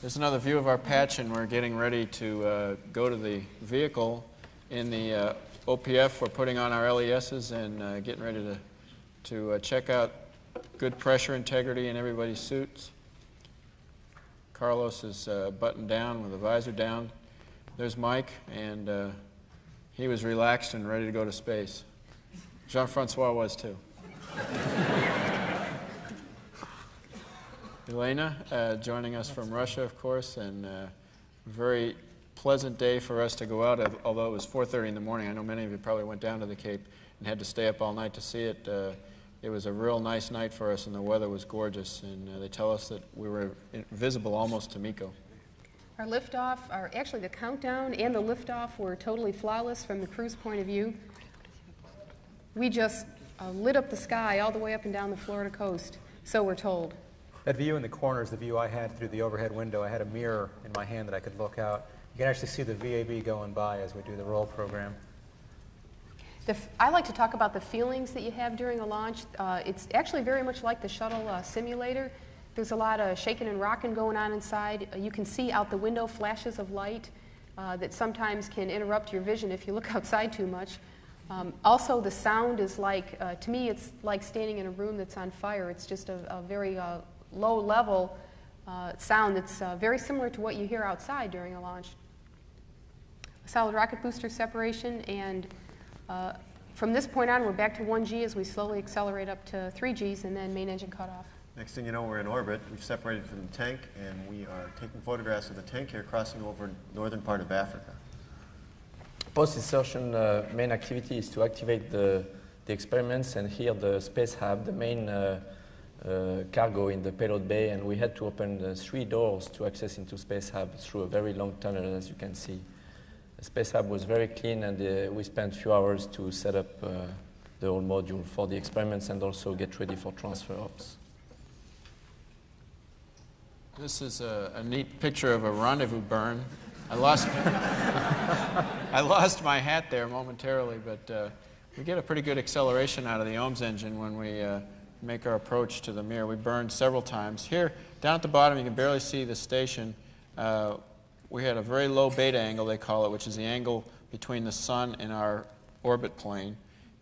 There's another view of our patch, and we're getting ready to go to the vehicle. In the OPF, we're putting on our LESs and getting ready to check out good pressure integrity in everybody's suits. Carlos is buttoned down with the visor down. There's Mike, and he was relaxed and ready to go to space. Jean-Francois was too. Elena joining us from Russia, of course, and very pleasant day for us to go out, although it was 4:30 in the morning. I know many of you probably went down to the Cape and had to stay up all night to see it. It was a real nice night for us, and the weather was gorgeous, and they tell us that we were visible almost to Miko. Our liftoff, actually the countdown and the liftoff were totally flawless from the crew's point of view. We just lit up the sky all the way up and down the Florida coast, so we're told. That view in the corner is the view I had through the overhead window. I had a mirror in my hand that I could look out. You can actually see the VAB going by as we do the roll program. I like to talk about the feelings that you have during a launch. It's actually very much like the shuttle simulator. There's a lot of shaking and rocking going on inside. You can see out the window flashes of light that sometimes can interrupt your vision if you look outside too much. Also, the sound is like, to me, it's like standing in a room that's on fire. It's just a very low-level sound that's very similar to what you hear outside during a launch. Solid rocket booster separation, and from this point on, we're back to 1G as we slowly accelerate up to 3Gs, and then main engine cutoff. Next thing you know, we're in orbit. We've separated from the tank, and we are taking photographs of the tank here crossing over northern part of Africa. Post-insertion main activity is to activate the experiments, and here the space hub, the main cargo in the payload bay, and we had to open 3 doors to access into space hub through a very long tunnel, as you can see. The space hub was very clean, and we spent a few hours to set up the whole module for the experiments and also get ready for transfer ops. This is a neat picture of a rendezvous burn. I lost my hat there momentarily, but we get a pretty good acceleration out of the OMS engine when we make our approach to the mirror. We burned several times. Here, down at the bottom, you can barely see the station. We had a very low beta angle, they call it, which is the angle between the sun and our orbit plane.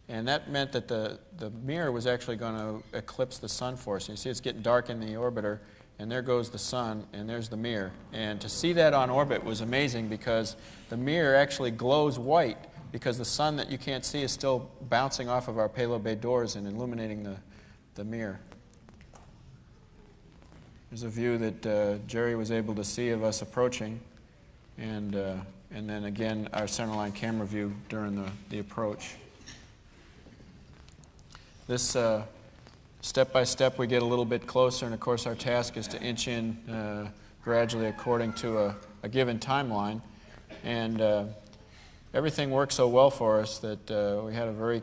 And that meant that the mirror was actually going to eclipse the sun for us. And you see it's getting dark in the orbiter, and there goes the sun, and there's the mirror. And to see that on orbit was amazing because the mirror actually glows white because the sun that you can't see is still bouncing off of our payload bay doors and illuminating the mirror. There's a view that Jerry was able to see of us approaching, and then again our centerline camera view during the approach. This step by step we get a little bit closer, and of course our task is to inch in gradually according to a given timeline, and everything worked so well for us that we had a very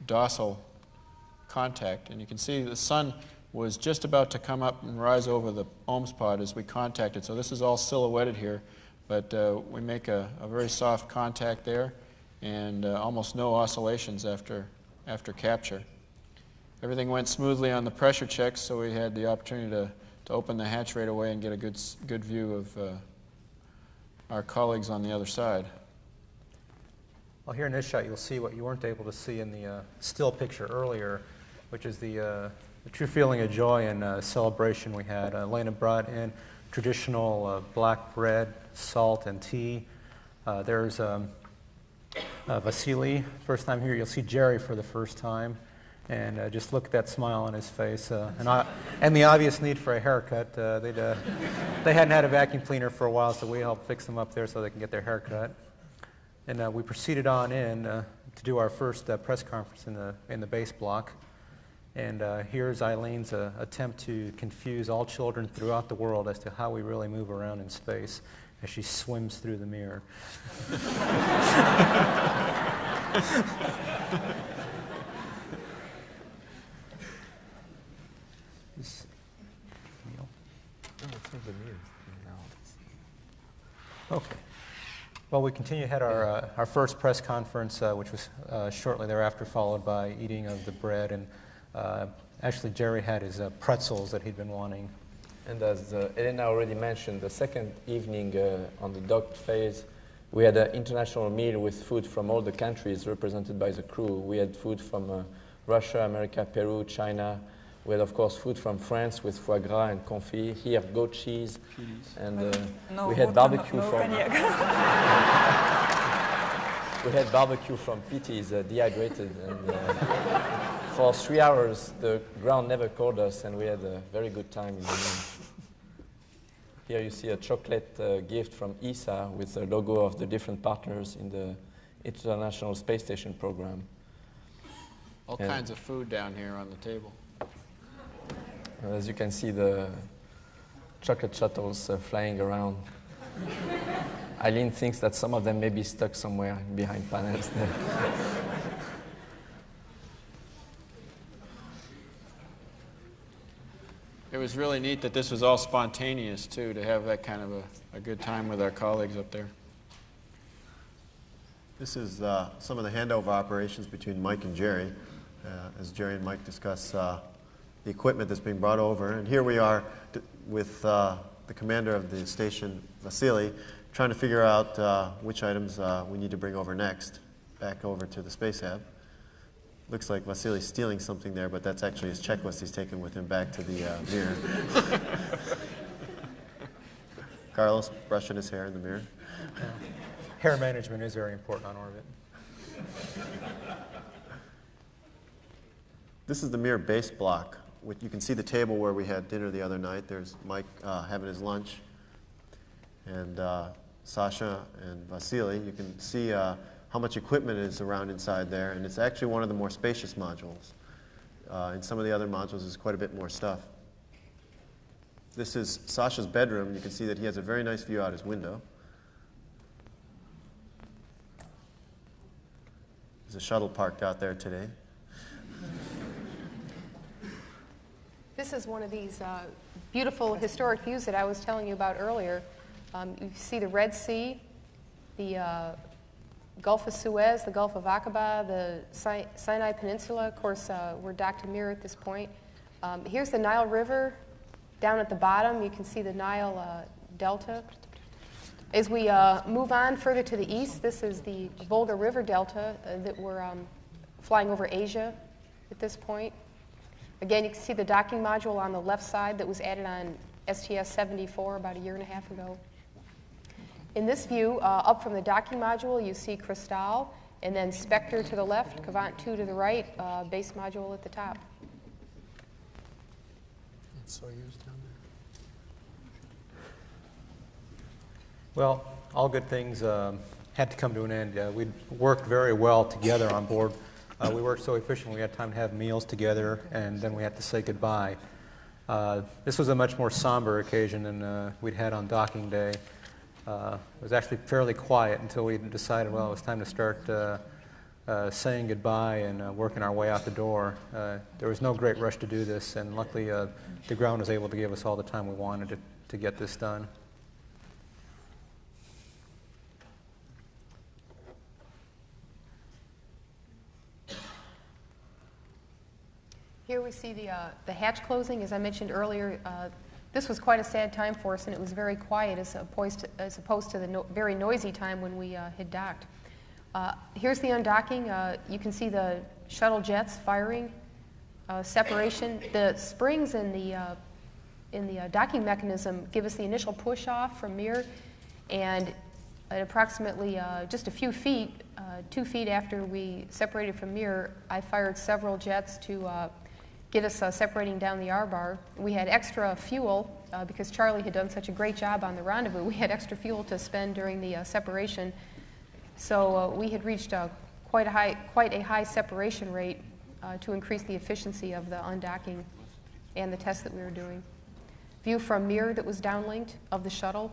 docile contact, and you can see the sun was just about to come up and rise over the OMS pod as we contacted. So this is all silhouetted here, but we make a very soft contact there, and almost no oscillations after capture. Everything went smoothly on the pressure checks, so we had the opportunity to open the hatch right away and get a good view of our colleagues on the other side. Well, here in this shot, you'll see what you weren't able to see in the still picture earlier, which is the true feeling of joy and celebration we had. Elena brought in traditional black bread, salt, and tea. There's Vasily, first time here. You'll see Jerry for the first time. And just look at that smile on his face. And the obvious need for a haircut. They hadn't had a vacuum cleaner for a while, so we helped fix them up there so they can get their hair cut. And we proceeded on in to do our first press conference in the base block. And here's Eileen's attempt to confuse all children throughout the world as to how we really move around in space as she swims through the mirror. Okay. Well, we continue ahead our first press conference, which was shortly thereafter followed by eating of the bread. And actually, Jerry had his pretzels that he'd been wanting. And as Elena already mentioned, the second evening on the dock phase, we had an international meal with food from all the countries represented by the crew. We had food from Russia, America, Peru, China. We had, of course, food from France with foie gras and confit. Here, goat cheese. And we had barbecue from... We had barbecue from PTs, dehydrated. And for 3 hours, the ground never called us, and we had a very good time in the meal. Here you see a chocolate gift from ESA with the logo of the different partners in the International Space Station program. All kinds of food down here on the table. As you can see, the chocolate shuttles flying around. Eileen thinks that some of them may be stuck somewhere behind panels there. It was really neat that this was all spontaneous, too, to have that kind of a good time with our colleagues up there. This is some of the handover operations between Mike and Jerry, as Jerry and Mike discuss the equipment that's being brought over. And here we are with the commander of the station, Vasily, trying to figure out which items we need to bring over next, back over to the space hab. Looks like Vasily's stealing something there, but that's actually his checklist he's taken with him back to the mirror. Carlos brushing his hair in the mirror. Hair management is very important on orbit. This is the Mir base block. You can see the table where we had dinner the other night. There's Mike having his lunch, and Sasha and Vasily. You can see how much equipment is around inside there, and it's actually one of the more spacious modules. In some of the other modules, there's quite a bit more stuff. This is Sasha's bedroom. You can see that he has a very nice view out his window. There's a shuttle parked out there today. This is one of these beautiful historic views that I was telling you about earlier. You see the Red Sea, the Gulf of Suez, the Gulf of Aqaba, the Sinai Peninsula. Of course, we're docked to Mir at this point. Here's the Nile River. Down at the bottom, you can see the Nile Delta. As we move on further to the east, this is the Volga River Delta that we're flying over Asia at this point. Again, you can see the docking module on the left side that was added on STS 74 about a year and a half ago. In this view, up from the docking module, you see Cristal, and then Spectre to the left, Cavant 2 to the right, base module at the top. It's Soyuz down there. Well, all good things had to come to an end. We worked very well together on board. We worked so efficiently, we had time to have meals together, and then we had to say goodbye. This was a much more somber occasion than we'd had on docking day. It was actually fairly quiet until we decided, well, it was time to start saying goodbye and working our way out the door. There was no great rush to do this, and luckily the ground was able to give us all the time we wanted to get this done. Here we see the hatch closing. As I mentioned earlier, this was quite a sad time for us, and it was very quiet as opposed to the very noisy time when we had docked. Here's the undocking. You can see the shuttle jets firing, separation. The springs in the docking mechanism give us the initial push off from Mir, and at approximately just a few feet, 2 feet after we separated from Mir, I fired several jets to get us separating down the R-bar. We had extra fuel because Charlie had done such a great job on the rendezvous. We had extra fuel to spend during the separation. So we had reached quite a high separation rate to increase the efficiency of the undocking and the tests that we were doing. View from Mir that was downlinked of the shuttle.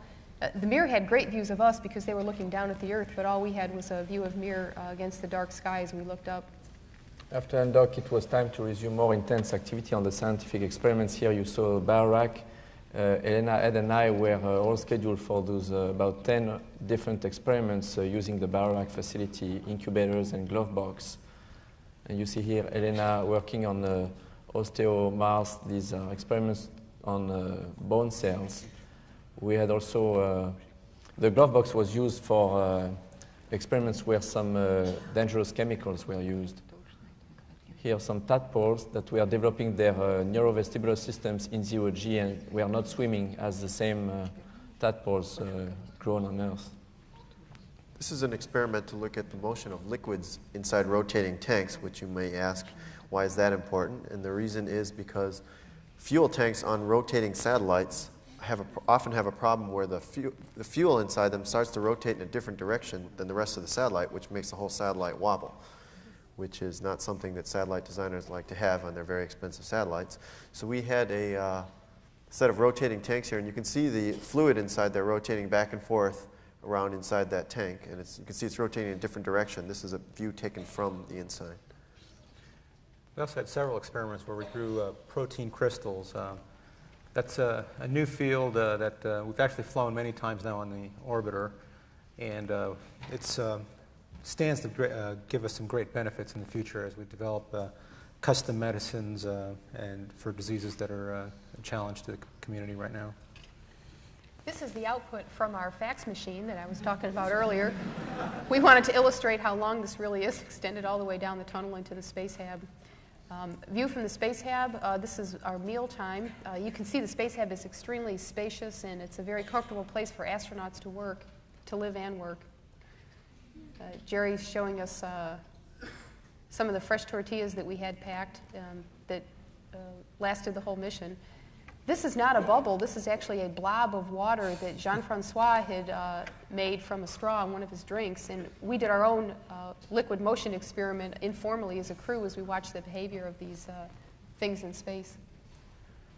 The Mir had great views of us because they were looking down at the Earth, but all we had was a view of Mir against the dark sky as we looked up. After undock, it was time to resume more intense activity on the scientific experiments. Here you saw a biorack. Elena, Ed, and I were all scheduled for those about 10 different experiments using the biorack facility, incubators, and glove box. And you see here Elena working on the Osteo Mars. These are experiments on bone cells. We had also, the glove box was used for experiments where some dangerous chemicals were used. Here are some tadpoles that we are developing their neurovestibular systems in zero G, and we are not swimming as the same tadpoles grown on Earth. This is an experiment to look at the motion of liquids inside rotating tanks, which you may ask, why is that important? And the reason is because fuel tanks on rotating satellites often have a problem where the fuel inside them starts to rotate in a different direction than the rest of the satellite, which makes the whole satellite wobble, which is not something that satellite designers like to have on their very expensive satellites. So we had a set of rotating tanks here, and you can see the fluid inside there rotating back and forth around inside that tank, and you can see it's rotating in a different direction. This is a view taken from the inside. We also had several experiments where we grew protein crystals. That's a new field that we've actually flown many times now on the orbiter, and it stands to give us some great benefits in the future as we develop custom medicines and for diseases that are a challenge to the community right now. This is the output from our fax machine that I was talking about earlier. We wanted to illustrate how long this really is, extended all the way down the tunnel into the space hab. View from the space hab, this is our meal time. You can see the space hab is extremely spacious, and it's a very comfortable place for astronauts to work, to live and work. Jerry's showing us some of the fresh tortillas that we had packed that lasted the whole mission. This is not a bubble. This is actually a blob of water that Jean-Francois had made from a straw in one of his drinks. And we did our own liquid motion experiment informally as a crew as we watched the behavior of these things in space.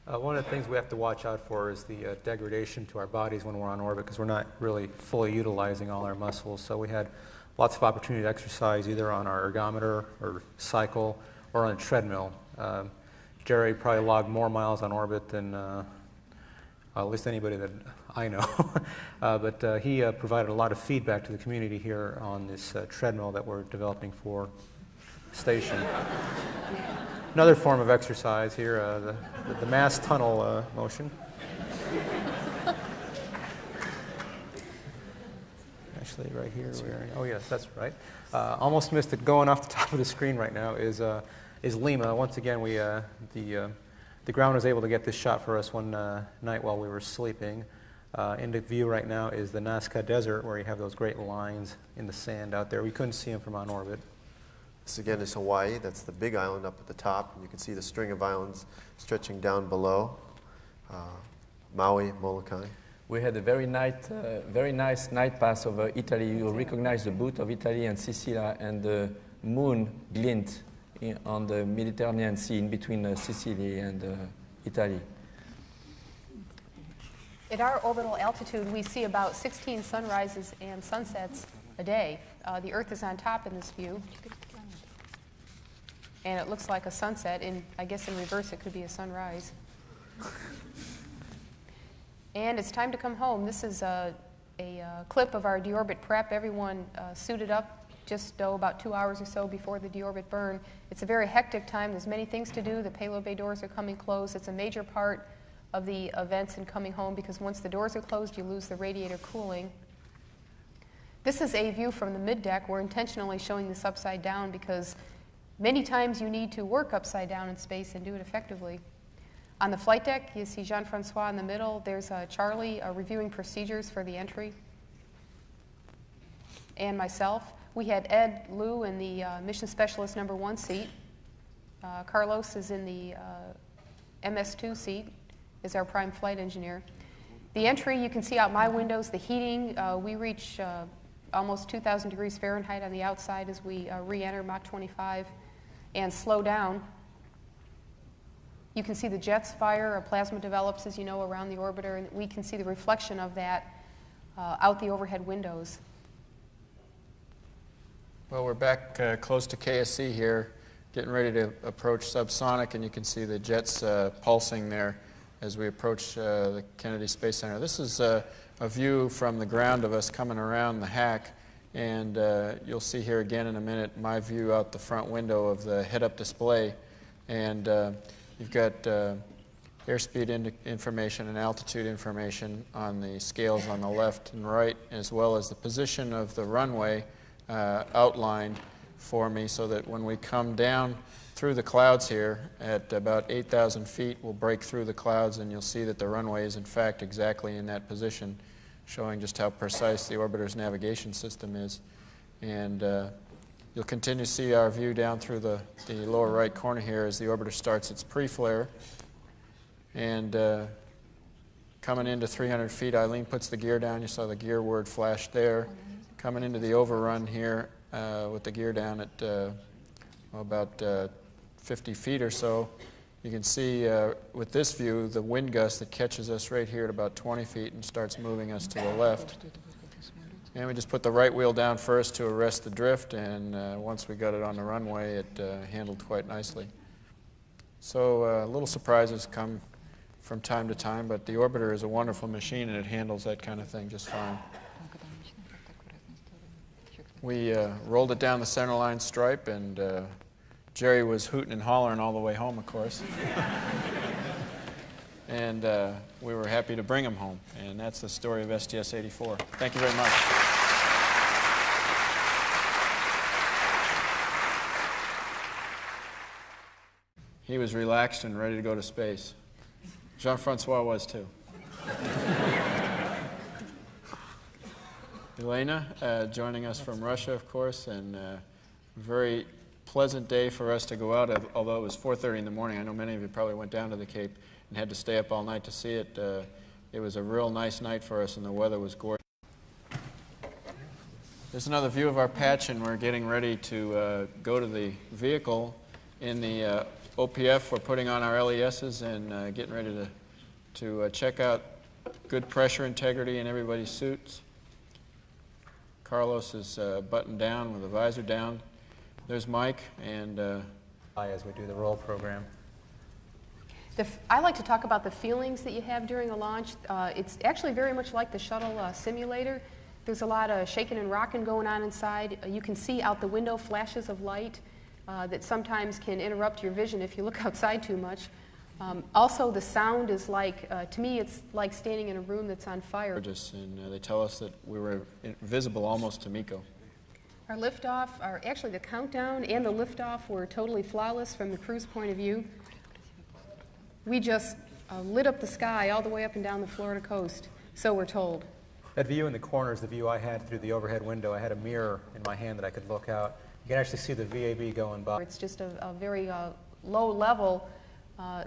One of the things we have to watch out for is the degradation to our bodies when we're on orbit, because we're not really fully utilizing all our muscles. So we had lots of opportunity to exercise either on our ergometer or cycle or on a treadmill. Jerry probably logged more miles on orbit than at least anybody that I know. But he provided a lot of feedback to the community here on this treadmill that we're developing for station. Another form of exercise here, the mass tunnel motion. Actually, right here, oh yes, that's right. Almost missed it. Going off the top of the screen right now is Lima. Once again, the ground was able to get this shot for us one night while we were sleeping. Into view right now is the Nazca Desert, where you have those great lines in the sand out there. We couldn't see them from on orbit. This again is Hawaii. That's the big island up at the top, and you can see the string of islands stretching down below. Maui, Molokai. We had a very nice night pass over Italy. You recognize the boot of Italy and Sicilia, and the moon glint on the Mediterranean Sea in between Sicily and Italy. At our orbital altitude, we see about 16 sunrises and sunsets a day. The Earth is on top in this view, and it looks like a sunset. I guess in reverse it could be a sunrise. And it's time to come home. This is a clip of our deorbit prep. Everyone suited up just about 2 hours or so before the deorbit burn. It's a very hectic time. There's many things to do. The payload bay doors are coming closed. It's a major part of the events in coming home because once the doors are closed, you lose the radiator cooling. This is a view from the middeck. We're intentionally showing this upside down because many times you need to work upside down in space and do it effectively. On the flight deck, you see Jean-Francois in the middle. There's Charlie reviewing procedures for the entry, and myself. We had Ed Liu in the Mission Specialist number 1 seat. Carlos is in the MS2 seat, is our prime flight engineer. The entry, you can see out my windows, the heating. We reach almost 2,000 degrees Fahrenheit on the outside as we re-enter Mach 25 and slow down. You can see the jets fire, a plasma develops, as you know, around the orbiter, and we can see the reflection of that out the overhead windows. Well, we're back close to KSC here, getting ready to approach subsonic, and you can see the jets pulsing there as we approach the Kennedy Space Center. This is a view from the ground of us coming around the hack, and you'll see here again in a minute my view out the front window of the head-up display. And you've got airspeed information and altitude information on the scales on the left and right, as well as the position of the runway outlined for me, so that when we come down through the clouds here at about 8,000 feet, we'll break through the clouds and you'll see that the runway is in fact exactly in that position, showing just how precise the orbiter's navigation system is. And you'll continue to see our view down through the lower right corner here as the orbiter starts its pre-flare. And coming into 300 feet, Eileen puts the gear down. You saw the gear word flash there. Coming into the overrun here with the gear down at about 50 feet or so, you can see with this view the wind gust that catches us right here at about 20 feet and starts moving us to the left. And we just put the right wheel down first to arrest the drift, and once we got it on the runway, it handled quite nicely. So little surprises come from time to time, but the orbiter is a wonderful machine and it handles that kind of thing just fine. We rolled it down the centerline stripe, and Jerry was hooting and hollering all the way home, of course. And we were happy to bring him home. And that's the story of STS-84. Thank you very much. He was relaxed and ready to go to space. Jean-Francois was too. Elena, joining us from Russia, of course, and very pleasant day for us to go out, although it was 4:30 in the morning. I know many of you probably went down to the Cape and had to stay up all night to see it. It was a real nice night for us, and the weather was gorgeous. There's another view of our patch, and we're getting ready to go to the vehicle. In the OPF, we're putting on our LESs and getting ready to check out good pressure integrity in everybody's suits. Carlos is buttoned down with the visor down. There's Mike, and as we do the roll program. I like to talk about the feelings that you have during a launch. It's actually very much like the shuttle simulator. There's a lot of shaking and rocking going on inside. You can see out the window flashes of light that sometimes can interrupt your vision if you look outside too much. Also, the sound is like, to me, it's like standing in a room that's on fire. And they tell us that we were visible almost to Miko. Our liftoff, actually the countdown and the liftoff were totally flawless from the crew's point of view. We just lit up the sky all the way up and down the Florida coast, so we're told. That view in the corner is the view I had through the overhead window. I had a mirror in my hand that I could look out. You can actually see the VAB going by. It's just a very low-level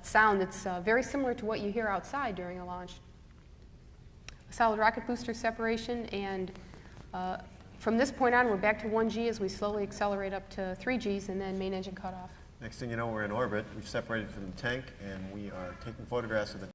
sound that's very similar to what you hear outside during a launch. Solid rocket booster separation, and from this point on, we're back to 1G as we slowly accelerate up to 3Gs, and then main engine cutoff. Next thing you know, we're in orbit. We've separated from the tank, and we are taking photographs of the